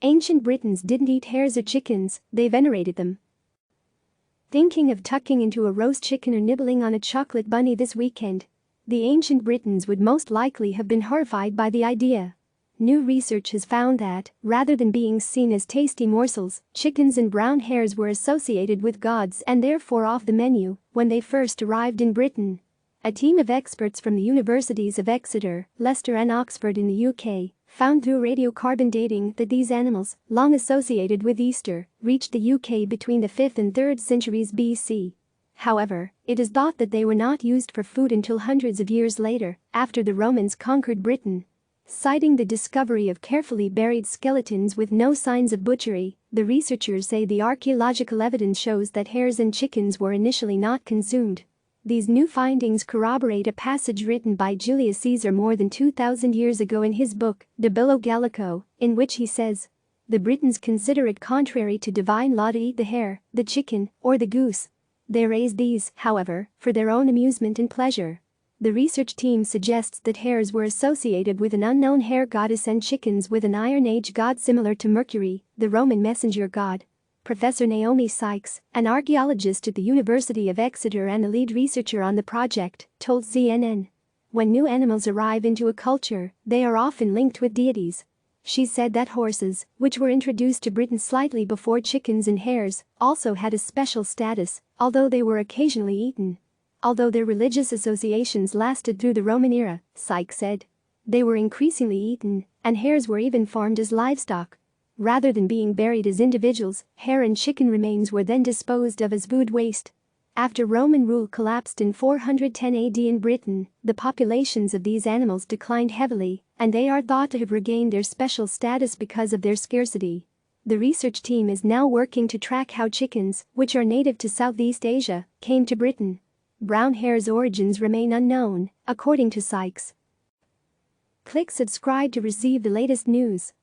Ancient Britons didn't eat hares or chickens, they venerated them. Thinking of tucking into a roast chicken or nibbling on a chocolate bunny this weekend? The ancient Britons would most likely have been horrified by the idea. New research has found that, rather than being seen as tasty morsels, chickens and brown hares were associated with gods and therefore off the menu when they first arrived in Britain. A team of experts from the Universities of Exeter, Leicester and Oxford in the UK, found through radiocarbon dating that these animals, long associated with Easter, reached the UK between the 5th and 3rd centuries BC. However, it is thought that they were not used for food until hundreds of years later, after the Romans conquered Britain. Citing the discovery of carefully buried skeletons with no signs of butchery, the researchers say the archaeological evidence shows that hares and chickens were initially not consumed. These new findings corroborate a passage written by Julius Caesar more than 2,000 years ago in his book, De Bello Gallico, in which he says, "The Britons consider it contrary to divine law to eat the hare, the chicken, or the goose. They raise these, however, for their own amusement and pleasure." The research team suggests that hares were associated with an unknown hare goddess and chickens with an Iron Age god similar to Mercury, the Roman messenger god. Professor Naomi Sykes, an archaeologist at the University of Exeter and a lead researcher on the project, told CNN, "When new animals arrive into a culture, they are often linked with deities." She said that horses, which were introduced to Britain slightly before chickens and hares, also had a special status, although they were occasionally eaten. Although their religious associations lasted through the Roman era, Sykes said, they were increasingly eaten, and hares were even farmed as livestock. Rather than being buried as individuals, hare and chicken remains were then disposed of as food waste. After Roman rule collapsed in 410 AD in Britain, the populations of these animals declined heavily, and they are thought to have regained their special status because of their scarcity. The research team is now working to track how chickens, which are native to Southeast Asia, came to Britain. Brown hare's origins remain unknown, according to Sykes. Click subscribe to receive the latest news.